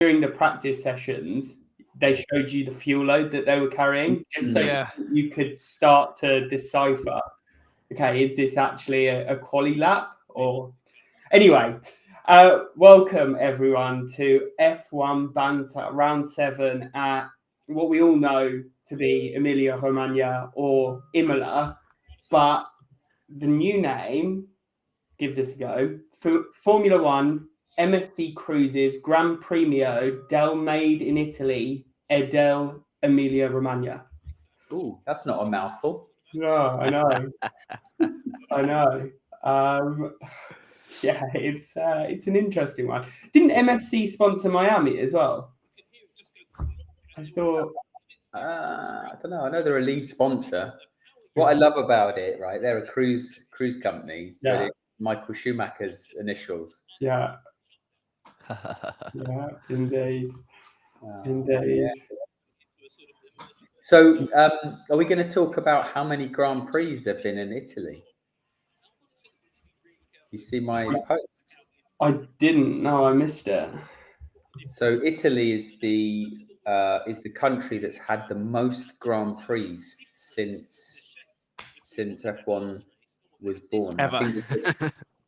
during the practice sessions, they showed you the fuel load that they were carrying, just so you could start to decipher, okay, is this actually a quali lap? Or anyway, welcome everyone to F1 Banter Round 7 at what we all know to be Emilia-Romagna or Imola, but the new name, give this a go, Formula One MSC Cruises Gran Premio del Made in Italy e del Emilia-Romagna. Ooh, that's not a mouthful. No, I know. I know. Yeah, it's an interesting one. Didn't MSC sponsor Miami as well? I thought. I don't know. I know they're a lead sponsor. What I love about it, right? They're a cruise company, but it's Michael Schumacher's initials. Yeah. Yeah, indeed. Indeed. Yeah. So, are we going to talk about how many Grand Prix there've been in Italy? You see my post? I didn't. No, I missed it. So, Italy is the country that's had the most Grand Prix since F1 was born. Ever.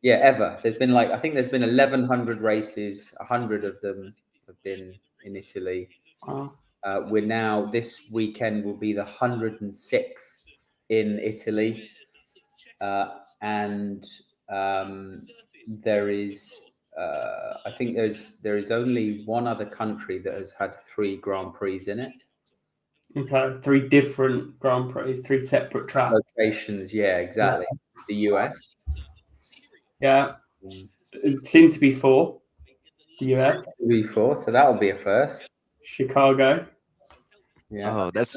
Ever. There's been I think there's been 1,100 races. 100 of them have been in Italy. Wow. We're now, this weekend will be the 106th in Italy, and there is, I think there is only one other country that has had 3 Grand Prix in it. Okay, 3 different Grand Prix, 3 separate tracks. Locations, yeah, exactly. Yeah. The US. Yeah, it seemed to be 4. The US. Seemed to be 4, so that'll be a first. Chicago. Yeah. Oh, that's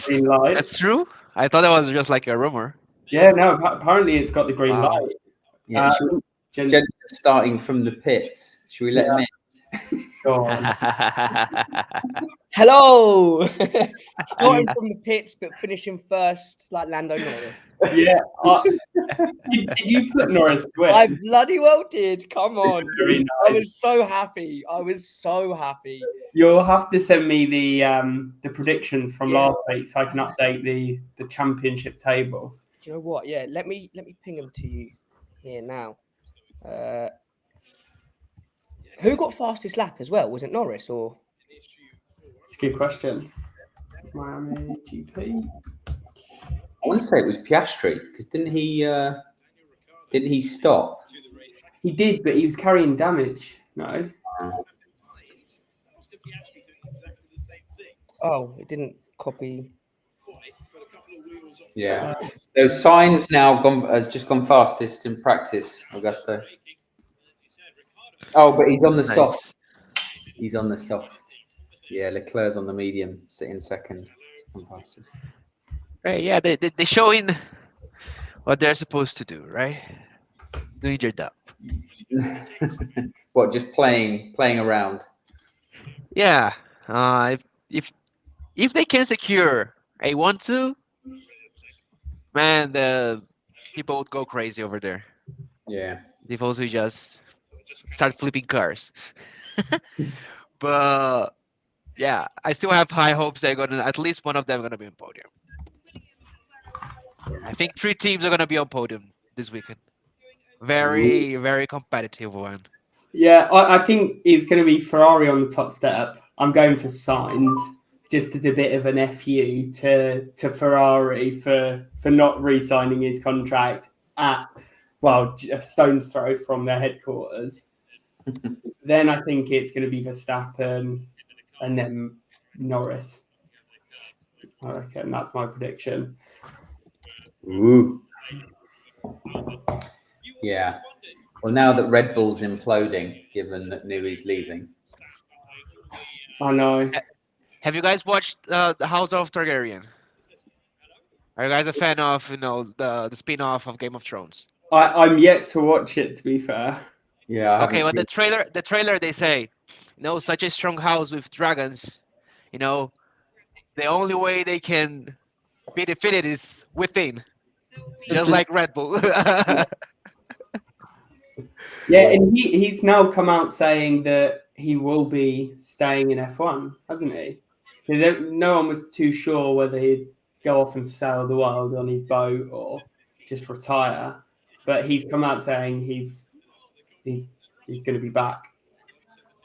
green light. That's true. I thought that was just like a rumor. Yeah, no. Apparently, it's got the green light. Yeah, Jen's starting from the pits. Should we let him in? Go on. Hello. Starting from the pits, but finishing first, like Lando Norris. Yeah. Did you put Norris to win? I bloody well did. Come on. Very nice. I was so happy. You'll have to send me the predictions from last week so I can update the championship table. Do you know what? Yeah, let me ping them to you here now. Who got fastest lap as well? Was it Norris or? It's a good question. Miami GP. I want to say it was Piastri because didn't he stop? He did, but he was carrying damage. No. Oh, it didn't copy. Yeah. So Sainz now has just gone fastest in practice, Augusto. Oh, but he's on the soft. He's on the soft. Yeah, Leclerc's on the medium, sitting second fastest. Right, yeah, they're showing what they're supposed to do, right? Doing your job. What, just playing around? Yeah. If they can secure a 1-2, man, the people would go crazy over there. Yeah. They've also just start flipping cars. But yeah, I still have high hopes they're gonna, at least one of them gonna be on podium. I think 3 teams are gonna be on podium this weekend. Very, very competitive one. Yeah, I think it's going to be Ferrari on the top step. I'm going for Sainz, just as a bit of an FU to Ferrari for not re-signing his contract at, well, a stone's throw from their headquarters. Then I think it's going to be Verstappen and then Norris. I reckon that's my prediction. Ooh. Yeah. Well, now that Red Bull's imploding, given that Newey's leaving. I know. Have you guys watched the House of Targaryen? Are you guys a fan of the spin-off of Game of Thrones? I'm yet to watch it, to be fair. Yeah. Okay, but the trailer they say, such a strong house with dragons, the only way they can be defeated is within, just like Red Bull. Yeah, and he's now come out saying that he will be staying in F1, hasn't he? Because no one was too sure whether he'd go off and sail the world on his boat or just retire. But he's come out saying he's going to be back.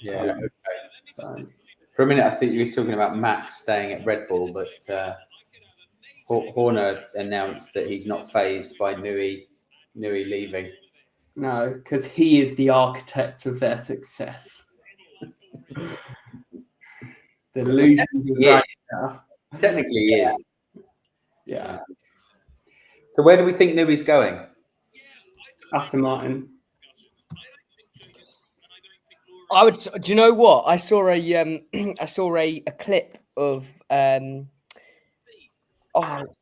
Yeah. Okay. So. For a minute, I think you were talking about Max staying at Red Bull, but Horner announced that he's not phased by Newey leaving. No, because he is the architect of their success. Delusion. Technically, he is. Yeah. So where do we think Newey's going? Aston Martin. I would. Do you know what? I saw a clip of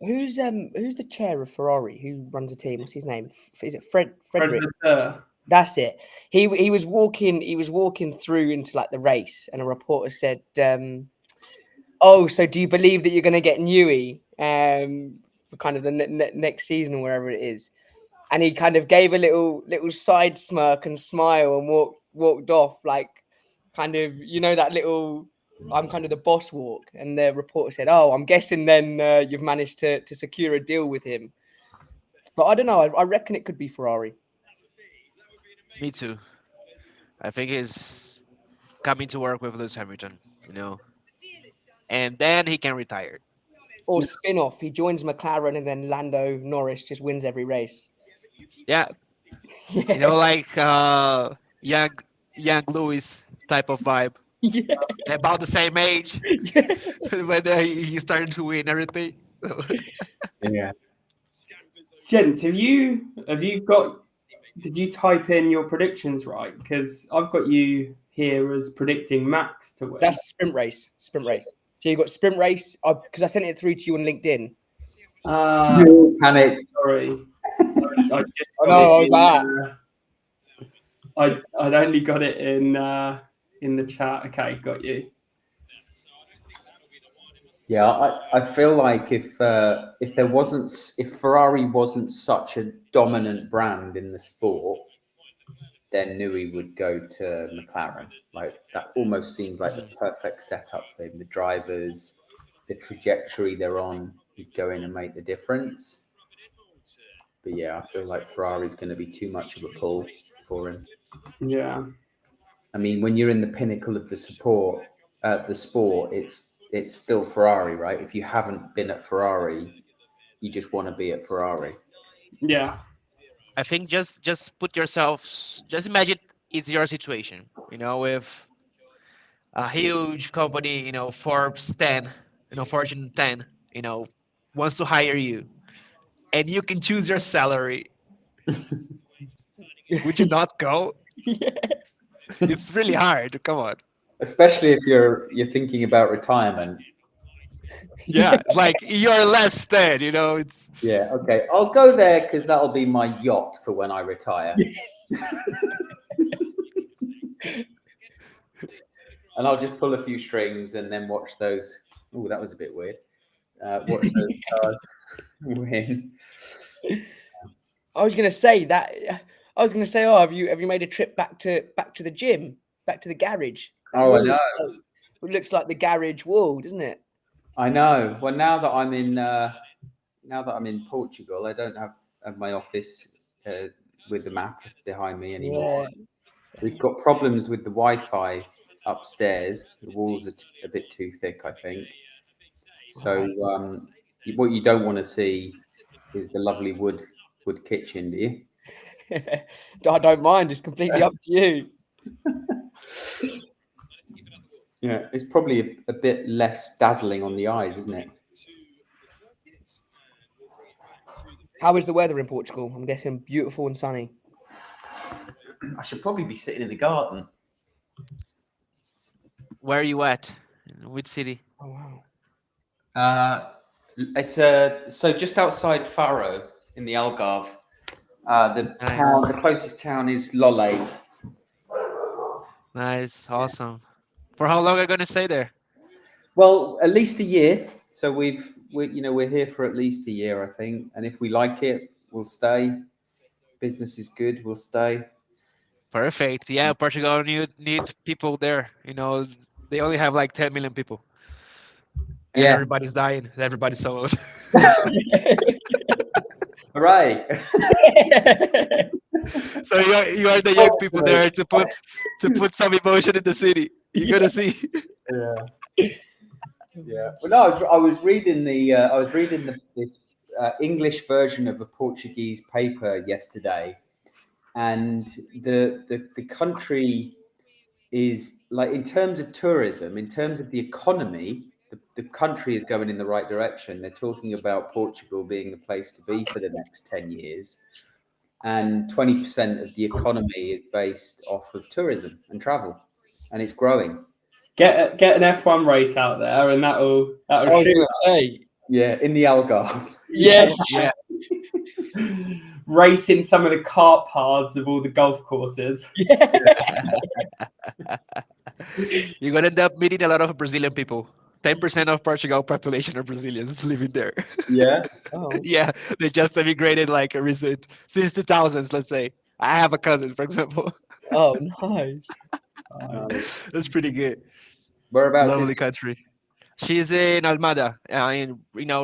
who's the chair of Ferrari? Who runs a team? What's his name? Is it Frederick? That's it. He was walking through into like the race, and a reporter said, "Oh, so do you believe that you're going to get Newey for kind of the next season or wherever it is?" And he kind of gave a little side smirk and smile and walked off, like kind of, that little "I'm kind of the boss" walk. And the reporter said, "Oh, I'm guessing then you've managed to secure a deal with him." But I don't know. I reckon it could be Ferrari. Me too. I think he's coming to work with Lewis Hamilton, and then he can retire. Or spin-off. He joins McLaren and then Lando Norris just wins every race. Yeah. Like young Lewis type of vibe. Yeah. About the same age. When he started to win everything. Yeah. Gents, did you type in your predictions right? Because I've got you here as predicting Max to win. That's sprint race. So you got sprint race, because I sent it through to you on LinkedIn. Panic. Sorry. I'd only got it in the chat. Okay, got you. Yeah, I feel like if Ferrari wasn't such a dominant brand in the sport, then Newey would go to McLaren. Like that almost seems like the perfect setup for him. The drivers, the trajectory they're on, he'd go in and make the difference. But yeah, I feel like Ferrari's going to be too much of a pull for him. Yeah. I mean, when you're in the pinnacle of the sport, it's still Ferrari, right? If you haven't been at Ferrari, you just want to be at Ferrari. Yeah. I think just put yourself, just imagine it's your situation, with a huge company, Forbes 10, Fortune 10, wants to hire you, and you can choose your salary. Would you not go? Yeah. It's really hard. Come on. Especially if you're thinking about retirement. Yeah, like you're less than, It's... Yeah, okay. I'll go there because that'll be my yacht for when I retire. And I'll just pull a few strings and then watch those. Oh, that was a bit weird. Watch those cars win. I was gonna say, oh, have you made a trip back to the gym, back to the garage? Oh, I know. It looks like the garage wall, doesn't it? I know. Well, now that I'm in Portugal, I don't have my office with the map behind me anymore. Yeah. We've got problems with the Wi-Fi upstairs. The walls are a bit too thick, I think. So what you don't want to see is the lovely wood kitchen, do you? I don't mind. It's completely up to you. Yeah, it's probably a bit less dazzling on the eyes, isn't it? How is the weather in Portugal? I'm guessing beautiful and sunny. I should probably be sitting in the garden. Where are you at? In which city? Oh wow. It's so just outside Faro in the Algarve. The closest town is Lolé. Nice, awesome. For how long are you going to stay there? Well, at least a year. So we're here for at least a year, I think. And if we like it, we'll stay. Business is good, we'll stay. Perfect. Yeah, Portugal needs people there. They only have like 10 million people, and Yeah. everybody's dying. Everybody's so old. Right. So you are the young people there to put some emotion in the city. You're gonna see. Yeah. Yeah. Well, no, I was reading this English version of a Portuguese paper yesterday, and the country is like, in terms of tourism, in terms of the economy, the country is going in the right direction. They're talking about Portugal being the place to be for the next 10 years. And 20% of the economy is based off of tourism and travel, and it's growing. Get an F1 race out there, and that'll I was shoot. going to say. Yeah, in the Algarve. Yeah. Yeah. Racing some of the kart paths of all the golf courses. You're gonna end up meeting a lot of Brazilian people. 10% of Portugal population are Brazilians living there. Yeah. Oh. Yeah, they just immigrated like a recent since 2000s. Let's say I have a cousin, for example. Oh, nice. That's pretty good. Whereabouts Lovely is country. She's in Almada,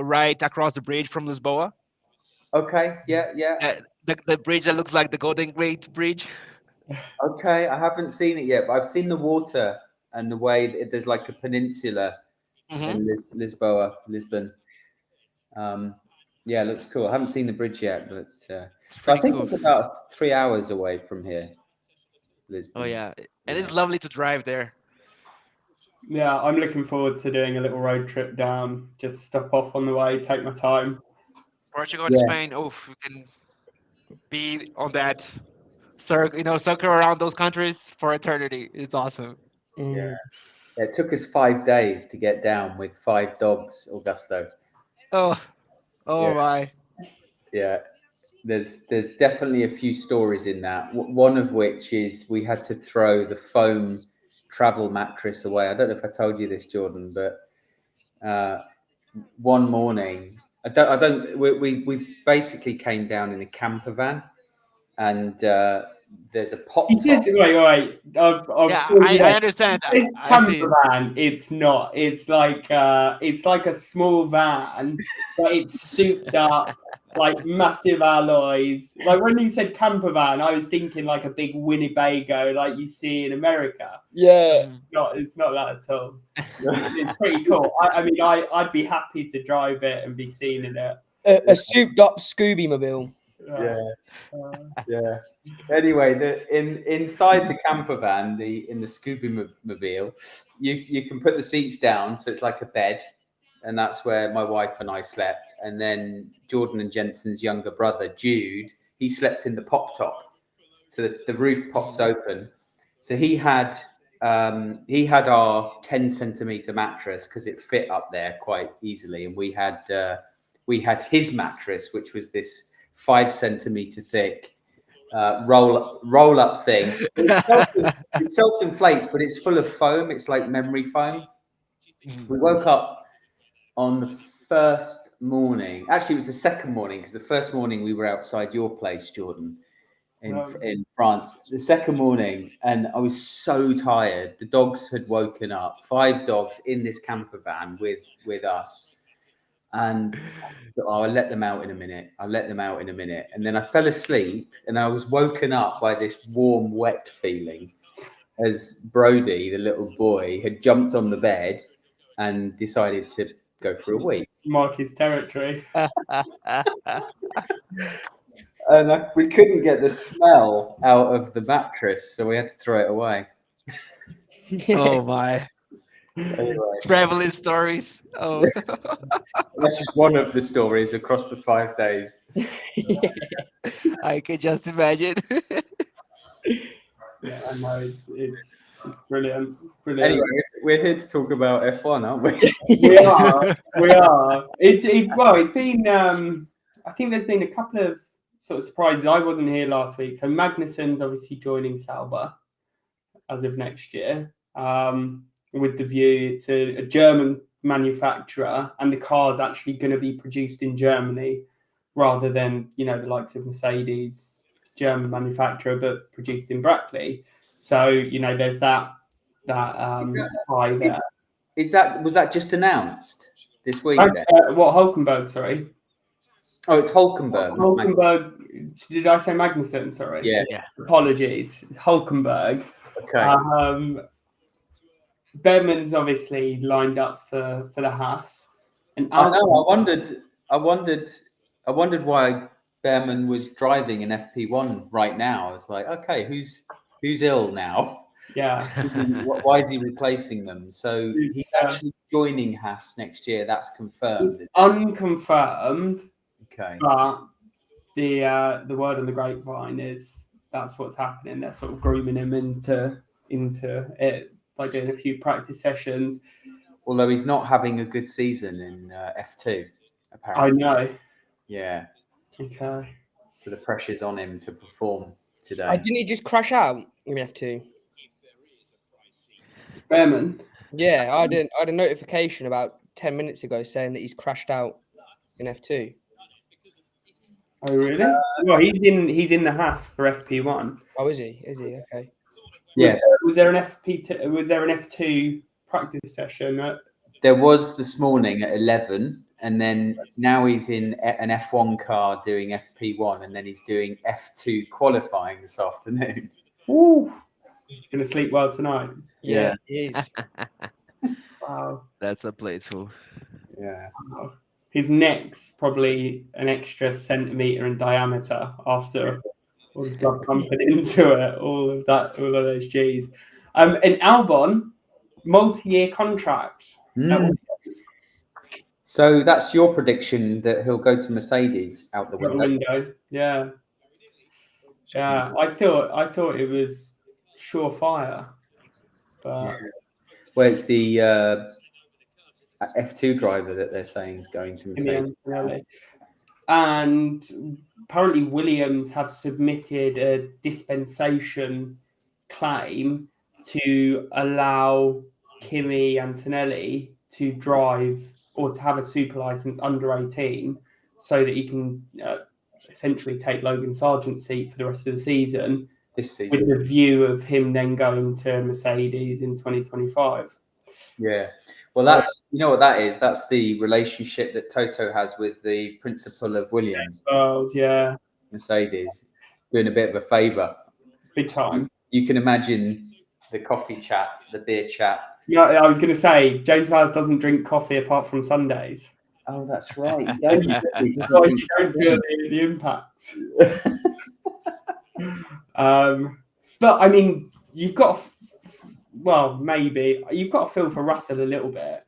right across the bridge from Lisboa. Okay, yeah. The bridge that looks like the Golden Gate Bridge. Okay, I haven't seen it yet, but I've seen the water and the way there's like a peninsula in Lisbon. Yeah, it looks cool. I haven't seen the bridge yet, but so I think it's about 3 hours away from here, Lisbon. Oh yeah, and it's lovely to drive there. Yeah, I'm looking forward to doing a little road trip down. Just stop off on the way, take my time. Portugal and Spain. Oh, we can be on that circle around those countries for eternity. It's awesome. Yeah. It took us 5 days to get down with 5 dogs, Augusto. Oh my. Yeah. There's definitely a few stories in that. One of which is we had to throw the foam travel mattress away. I don't know if I told you this, Jordan, but one morning, we basically came down in a camper van, and there's a pop top. Wait. I understand. It's camper van. It's not. It's like a small van, but it's souped up, like massive alloys. Like when you said camper van, I was thinking like a big Winnebago, like you see in America. Yeah. It's not that at all. It's pretty cool. I'd be happy to drive it and be seen in it. A souped up Scooby mobile. Yeah. Anyway, inside the camper van, in the Scooby mobile, you can put the seats down, so it's like a bed, and that's where my wife and I slept. And then Jordan and Jensen's younger brother, Jude, he slept in the pop top, so the roof pops open. So he had our 10 centimeter mattress because it fit up there quite easily, and we had his mattress, which was this 5 centimeter thick roll up thing. It self-inflates, but it's full of foam. It's like memory foam. We woke up on the first morning. Actually, it was the second morning, because the first morning we were outside your place, Jordan, in France. The second morning, and I was so tired. The dogs had woken up. 5 dogs in this camper van with us. And I'll let them out in a minute. And then I fell asleep, and I was woken up by this warm, wet feeling as Brody, the little boy, had jumped on the bed and decided to go for a wee. Mark his territory. And we couldn't get the smell out of the mattress, so we had to throw it away. Oh my. Anyway. Traveling stories. Oh. That's just one of the stories across the 5 days. I can just imagine. Yeah, I know. It's brilliant. Anyway, we're here to talk about F1, aren't we? We are. It's been. I think there's been a couple of sort of surprises. I wasn't here last week, so Magnussen's obviously joining Sauber as of next year. With the view, it's a German manufacturer, and the car's actually going to be produced in Germany rather than the likes of Mercedes German manufacturer, but produced in Brackley. So there's that tie there. Was that just announced this week? What Hulkenberg? Sorry. Oh, it's Hulkenberg. Hulkenberg. Did I say Magnussen? Sorry. Yeah. Apologies. Hulkenberg. Okay. Behrman's obviously lined up for the Haas. And I know. I wondered why Behrman was driving an FP1 right now. It's like, okay, who's ill now? Yeah. Why is he replacing them? So he's actually joining Haas next year. That's confirmed. Unconfirmed. Okay. But the word on the grapevine is that's what's happening. They're sort of grooming him into it by doing a few practice sessions. Although he's not having a good season in F2, apparently. I know. Yeah. Okay. So the pressure's on him to perform today. Didn't he just crash out in F2? Behrman? Yeah, I had a notification about 10 minutes ago saying that he's crashed out in F2. Oh really? Well, he's in the Haas for FP1. Oh, is he? Is he? Okay. Yeah. Was there an FP2? Was there an F2 practice session? There was this morning at 11, and then now he's in an F1 car doing FP1, and then he's doing F2 qualifying this afternoon. Ooh, he's gonna sleep well tonight. Yeah, he is. Wow, that's a playful. Yeah. Wow. His neck's probably an extra centimeter in diameter after all his blood pumping into it. All of those G's. And Albon, multi-year contract. So that's your prediction that he'll go to Mercedes out the window. Yeah. I thought it was surefire, but well, it's the F2 driver that they're saying is going to Mercedes. And apparently Williams have submitted a dispensation claim to allow Kimi Antonelli to drive or to have a super license under 18 so that he can essentially take Logan Sargent's seat for the rest of the season. This season. With the view of him then going to Mercedes in 2025. Yeah. Well, that's what that is. That's the relationship that Toto has with the principal of Williams. Yeah. Mercedes, doing a bit of a favour. Big time. You can imagine the coffee chat, the beer chat. Yeah, I was going to say, James Vaz doesn't drink coffee apart from Sundays. Oh, that's right. He doesn't. So you don't feel the impact. But I mean, you've got to feel for Russell a little bit.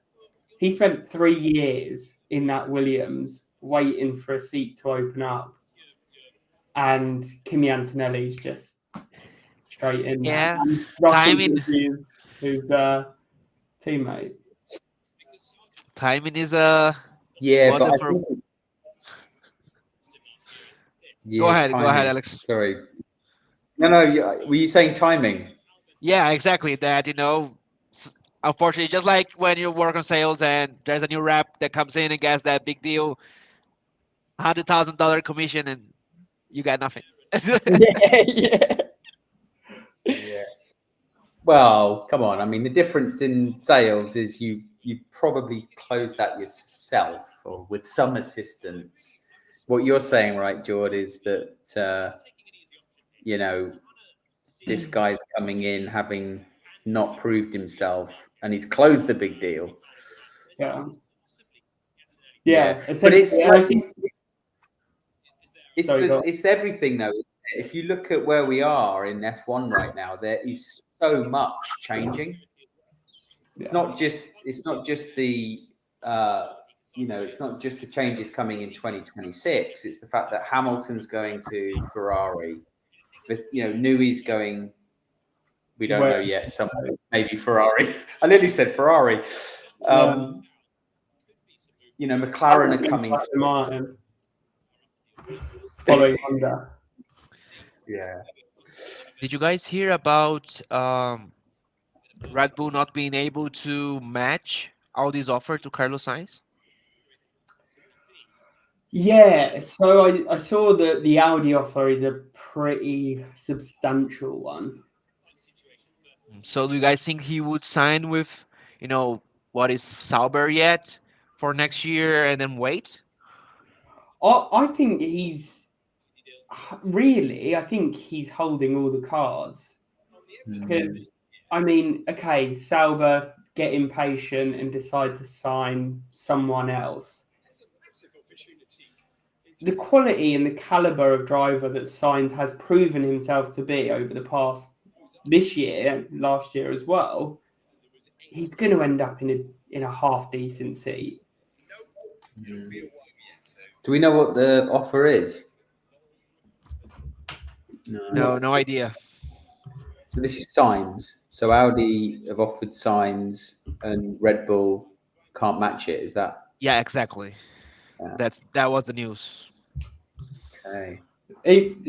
He spent 3 years in that Williams waiting for a seat to open up, and Kimi Antonelli's just straight in. Yeah, timing. His teammate. Timing is but I think go ahead, Alex. Sorry. No. Were you saying timing? Yeah, exactly. That unfortunately, just like when you work on sales and there's a new rep that comes in and gets that big deal, $100,000 commission, and you got nothing. Yeah. Well, come on. I mean, the difference in sales is you probably close that yourself or with some assistance. What you're saying, right, George, is that this guy's coming in having not proved himself, and he's closed the big deal. Yeah. But it's everything though. If you look at where we are in F1 right now, there is so much changing. It's not just the it's not just the changes coming in 2026. It's the fact that Hamilton's going to Ferrari. Newey's going. We don't know yet. Maybe Ferrari. I nearly said Ferrari. McLaren are coming. Martin. Following Honda. Yeah. Did you guys hear about Red Bull not being able to match Audi's offer to Carlos Sainz? Yeah, so I saw that the Audi offer is a pretty substantial one. So do you guys think he would sign with, what is Sauber yet for next year and then wait? I think I think he's holding all the cards. Because, I mean, okay, Sauber get impatient and decide to sign someone else. The quality and the caliber of driver that Sainz has proven himself to be over the past this year, last year as well, he's going to end up in a half decent seat. Do we know what the offer is? No idea. So this is Sainz. So Audi have offered Sainz, and Red Bull can't match it. Is that? Yeah, exactly. Yeah. That was the news. Okay.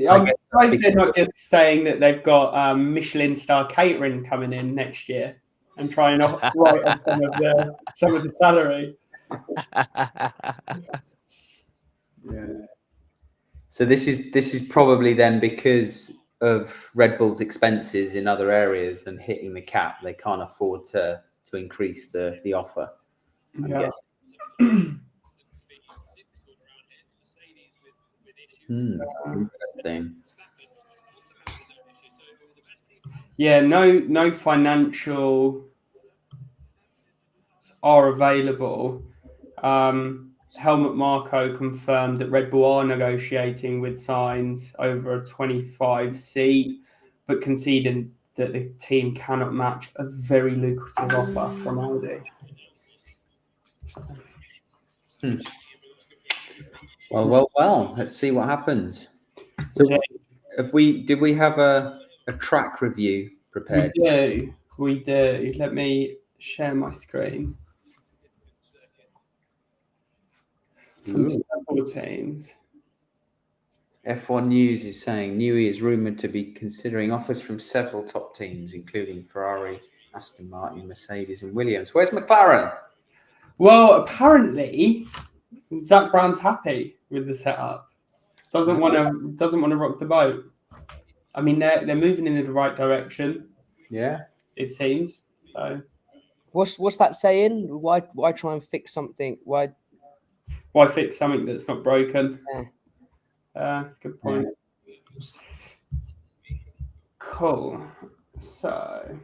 I'm surprised they're not just saying that they've got Michelin star catering coming in next year and trying to write off some of the salary. Yeah. So this is probably then because of Red Bull's expenses in other areas and hitting the cap, they can't afford to increase the offer. I'm guessing. Interesting. Yeah, no financial are available. Helmut Marko confirmed that Red Bull are negotiating with Sainz over a 25 seat, but conceding that the team cannot match a very lucrative offer from Audi. Well. Let's see what happens. So, did we have a track review prepared? We do. Let me share my screen. From several teams. F1 News is saying Newey is rumoured to be considering offers from several top teams, including Ferrari, Aston Martin, Mercedes, and Williams. Where's McLaren? Well, apparently, Zach Brown's happy with the setup. Doesn't want to rock the boat. I mean, they're moving in the right direction. Yeah, it seems. So, what's that saying? Why try and fix something? Why fix something that's not broken? Yeah. That's a good point. Yeah. Cool. So.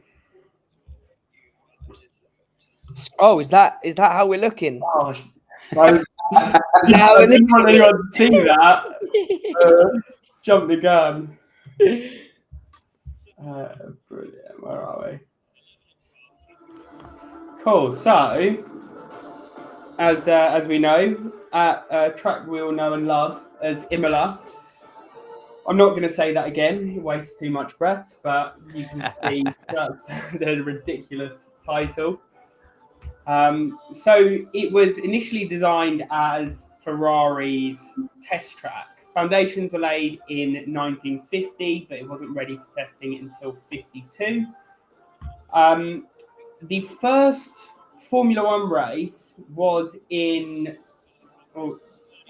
Oh, is that how we're looking? Gosh. I didn't want anyone to see that. Jump the gun. Brilliant. Where are we? Cool. So, as we know, at a track we all know and love as Imola. I'm not going to say that again. It wastes too much breath, but you can see that's the ridiculous title. So it was initially designed as Ferrari's test track. Foundations were laid in 1950, but it wasn't ready for testing until 52. The first Formula One race was in... Oh,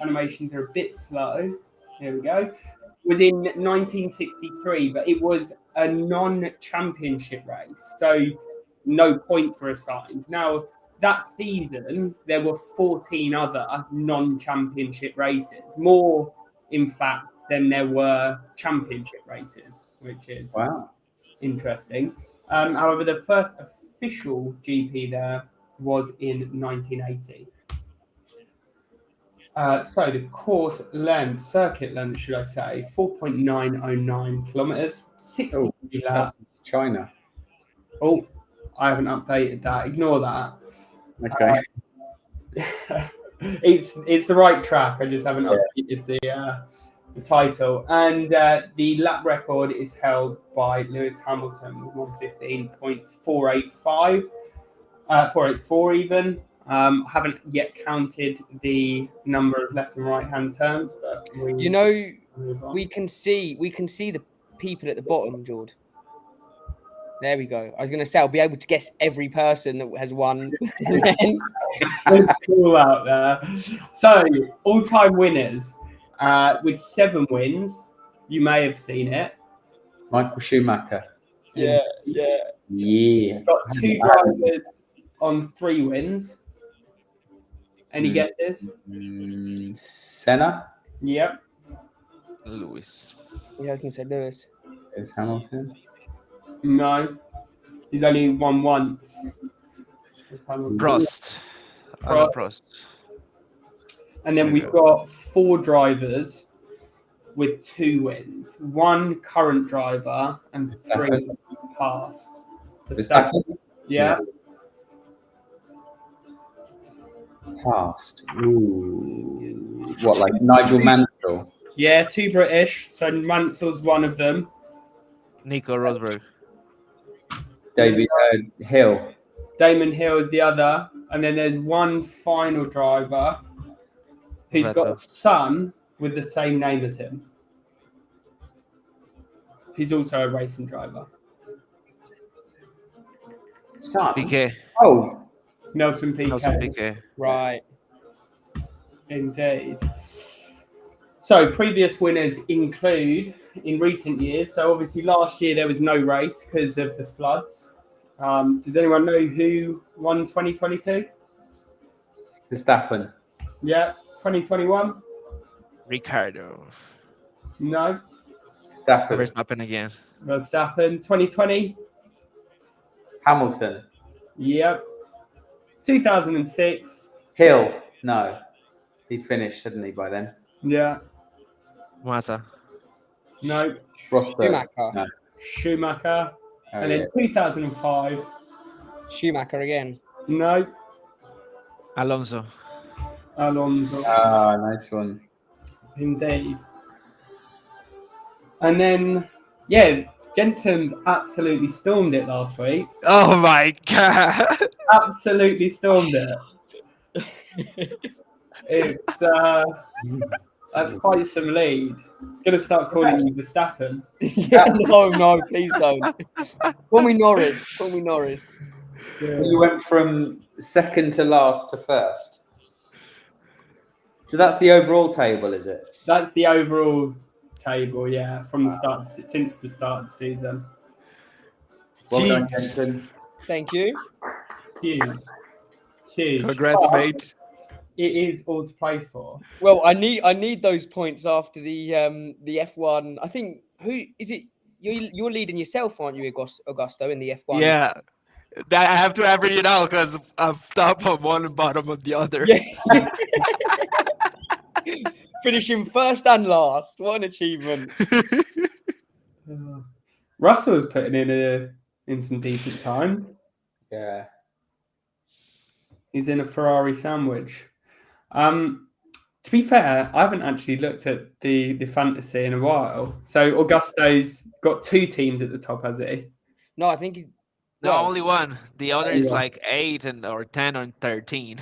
animations are a bit slow. Here we go. Was in 1963, but it was a non-championship race, so no points were assigned. Now, that season, there were 14 other non-championship races, more, in fact, than there were championship races, which is interesting. However, the first official GP there was in 1980. So the course length, circuit length, should I say, 4.909 kilometers, 63 laps. China. Oh, I haven't updated that. Ignore that. Okay. It's the right track. I just haven't updated the title. And the lap record is held by Lewis Hamilton with 115.485, 484 even. Haven't yet counted the number of left and right hand turns, but we can see the people at the bottom, George. There we go. I was going to say I'll be able to guess every person that has won. Cool out there. So, all-time winners with 7 wins. You may have seen it. Michael Schumacher. Yeah. Got 2 drivers on 3 wins. Any guesses? Senna. Yep. Lewis. Yeah, I was going to say Lewis. Is Hamilton? No. He's only won once. Prost. Alan Prost. And then we've got 4 drivers with 2 wins. 1 current driver and 3 past. Verstappen? Yeah. Past. Ooh. What, like Nigel Mansell? Yeah, 2 British. So Mansell's one of them. Nico Rosberg. David Hill. Damon Hill is the other. And then there's 1 final driver who's got a son with the same name as him. He's also a racing driver. Son? Piquet. Oh. Nelson Piquet. Nelson Piquet. Right. Indeed. So previous winners include in recent years. So obviously last year there was no race because of the floods. Does anyone know who won 2022? Verstappen. Yeah, 2021? Ricardo. No. Verstappen again. Verstappen. 2020? Hamilton. Yep. 2006? Hill. No. He'd finished, hadn't he, by then? Yeah. Massa. No. Rosberg. Schumacher. No. Schumacher. Oh, And then 2005? Schumacher again. No. Alonso. Alonso. Ah, nice one. Indeed. And then, yeah, Jensen's absolutely stormed it last week. Oh my god. Absolutely stormed it. It's that's quite some lead. Gonna start calling you Verstappen. Yeah, no, please don't. Call me Norris. Yeah. You went from second to last to first. So that's the overall table, is it? That's the overall table, yeah, from the start since the start of the season. Well done, Jensen. Thank you. Huge. Congrats, mate. It is all to play for. Well, I need those points after the F1. I think who is it? You're leading yourself, aren't you, Augusto, in the F1? Yeah. I have to average it out because I'm top on one and bottom of the other. Yeah. Finishing first and last. What an achievement. Russell's putting in some decent time. Yeah. He's in a Ferrari sandwich. To be fair, I haven't actually looked at the fantasy in a while. So Augusto's got 2 teams at the top, has he? No, I think No, only one. The other is like 8 or 10 or 13.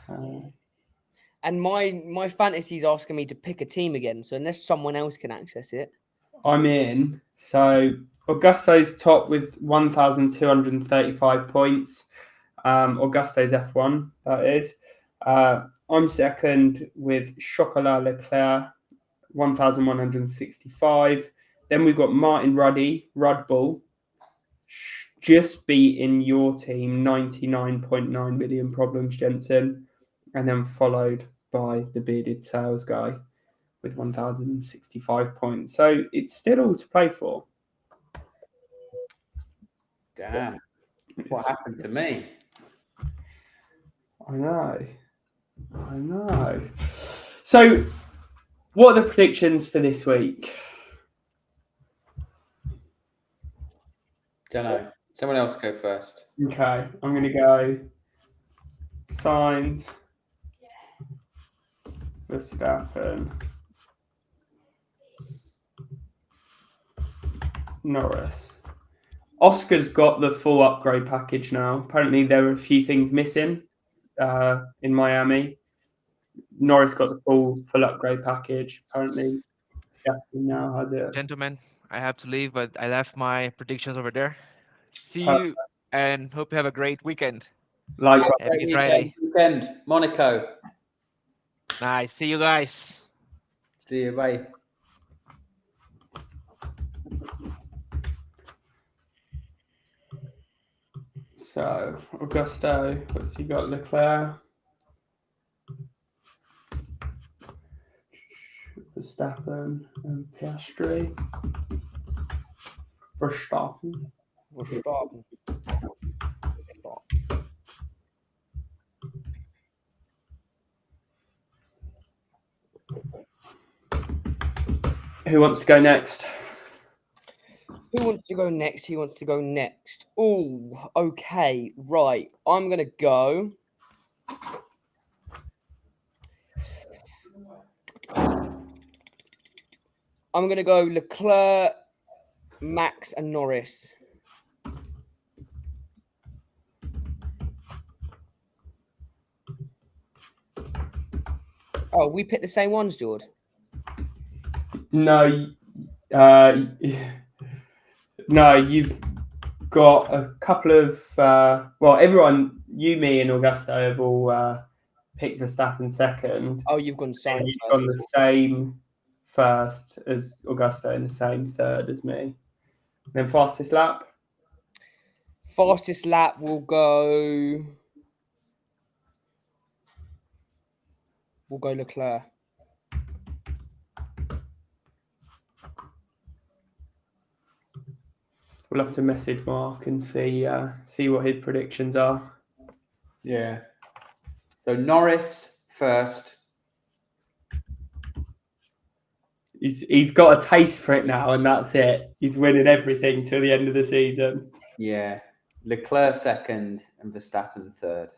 Okay. And my fantasy's asking me to pick a team again. So unless someone else can access it. I'm in. So Augusto's top with 1,235 points. Augusto's F1, that is. I'm second with Chocolat Leclerc, 1,165. Then we've got Martin Rud Bull, just beating your team, 99.9 million problems, Jensen. And then followed by the bearded sales guy with 1,065 points. So it's still all to play for. Damn. What happened to me? I know. So, what are the predictions for this week? Don't know. Someone else go first. Okay, I'm going to go Sainz, Verstappen, Norris. Oscar's got the full upgrade package now. Apparently, there were a few things missing in Miami. Norris got the full upgrade package. Apparently, Jackie now has it. Gentlemen, I have to leave, but I left my predictions over there. See you, and hope you have a great weekend. Likewise. Happy Friday. Weekend, Monaco. Nice. See you guys. See you, bye. So, Augusto, what's he got? Leclerc, Verstappen, and Piastri. Verstappen. Who wants to go next? Who wants to go next? Who wants to go next? Oh, okay, right. I'm gonna go. I'm gonna go Leclerc, Max, and Norris. Oh, we picked the same ones, George. No, no, you've got a couple of well, everyone, you, me, and Augusto have all picked Verstappen second. Oh, you've gone science. You've gone the same first as Augusto and the same third as me. Then fastest lap. Fastest lap will go. We'll go Leclerc. We'll have to message Mark and see what his predictions are. Yeah. So Norris first. He's got a taste for it now, and that's it. He's winning everything till the end of the season. Yeah. Leclerc second and Verstappen third.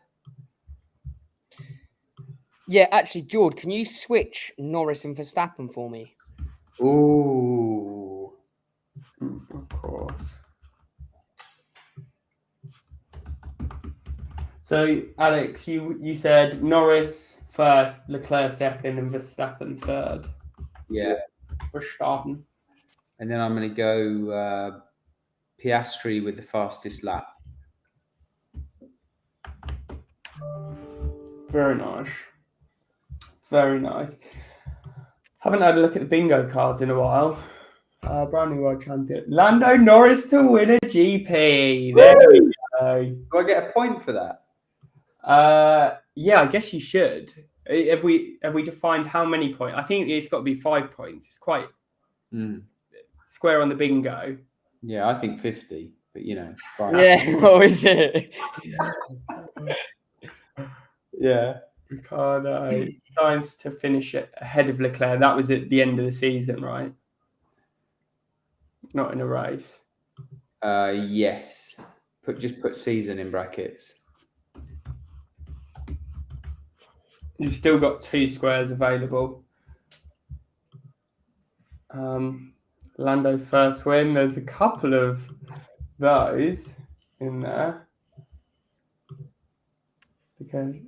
Yeah, actually, George, can you switch Norris and Verstappen for me? Ooh. Of course. So, Alex, you said Norris first, Leclerc second, and Verstappen third. Yeah. Verstappen. And then I'm going to go Piastri with the fastest lap. Very nice. Very nice. Haven't had a look at the bingo cards in a while. Brand new world champion. Lando Norris to win a GP. There we go. Do I get a point for that? Yeah, I guess you should. Have we defined how many points? I think it's got to be 5 points. It's quite square on the bingo. Yeah, I think 50, but you know, fine. Yeah, what is it? Yeah. Ricardo signs to finish it ahead of Leclerc. That was at the end of the season, right? Not in a race. Yes. Just put season in brackets. You've still got 2 squares available. Lando first win. There's a couple of those in there. Okay,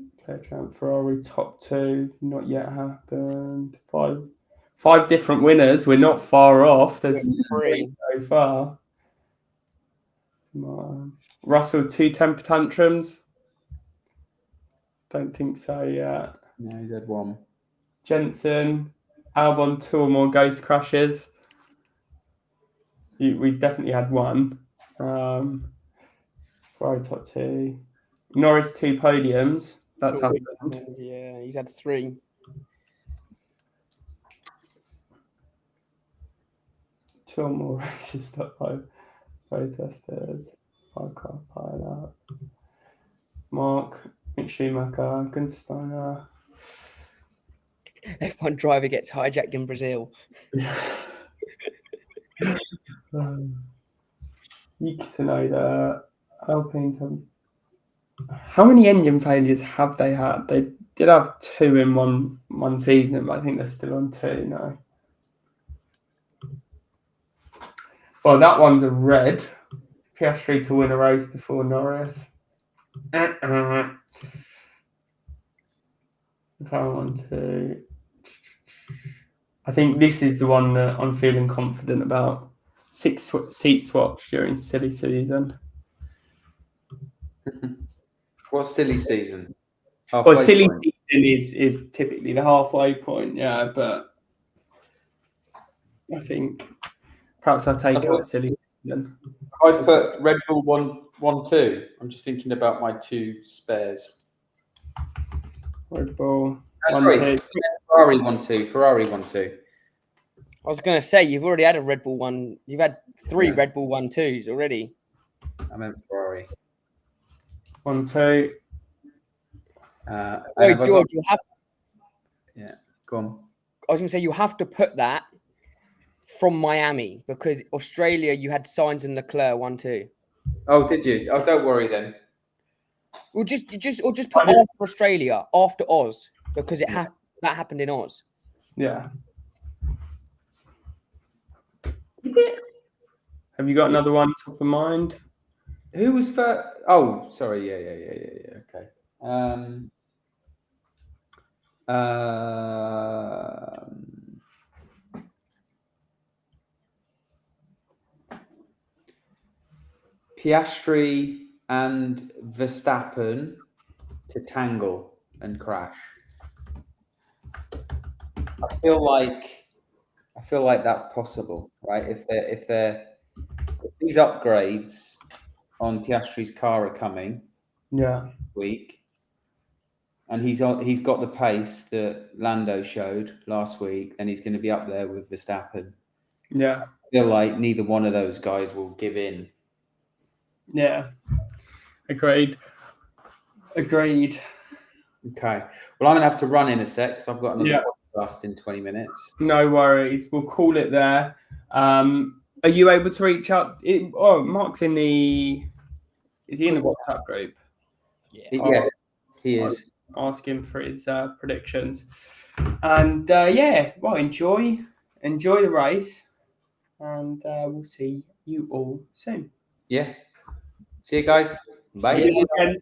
Ferrari top 2, not yet happened. 5 different winners. We're not far off. There's 3 so far. Come on. Russell 2 temper tantrums. Don't think so yet. No, he's had 1. Jensen, Albon 2 or more ghost crashes. We've definitely had 1. Ferrari top 2. Norris 2 podiums. That's happened. Yeah, he's had 3. 2 or more races stopped by protesters. 5-car pilot. Mark, Mick Schumacher, Gunsteiner. F1 driver gets hijacked in Brazil. Yuki Tsunoda, Alpine. How many engine failures have they had? They did have 2 in one season, but I think they're still on 2 now. Well, that one's a red. Piastri to win a race before Norris. I think this is the one that I'm feeling confident about. 6 seat swaps during silly season. What's silly season? Well, silly season is typically the halfway point, yeah, but I think perhaps I'll take out silly season. I'd put Red Bull 1-2. I'm just thinking about my 2 spares. Red Bull. Sorry, Ferrari 1-2. Ferrari 1-2. I was going to say, you've already had a Red Bull 1. You've had 3 Red Bull 1-2s already. I meant Ferrari. 1-2. George, you have. Yeah, go on. I was going to say, you have to put that from Miami because Australia, you had Sainz and Leclerc 1-2. Oh, did you? Oh, don't worry then. Well, just put after Australia, after Oz, because that happened in Oz. Yeah. Have you got another one top of mind? Who was first? Oh, sorry. Yeah. Okay. Piastri and Verstappen to tangle and crash. I feel like that's possible, right? If these upgrades on Piastri's car are coming, week, and he's got the pace that Lando showed last week, then he's going to be up there with Verstappen. Yeah, I feel like neither one of those guys will give in. Yeah, agreed. Okay. Well, I'm gonna have to run in a sec, so I've got another podcast in 20 minutes. No worries. We'll call it there. Are you able to reach out? Mark's in the. Is he in the WhatsApp group? Yeah, he is. Ask him for his predictions. And well, enjoy the race, and we'll see you all soon. Yeah. See you guys. Bye. See you again.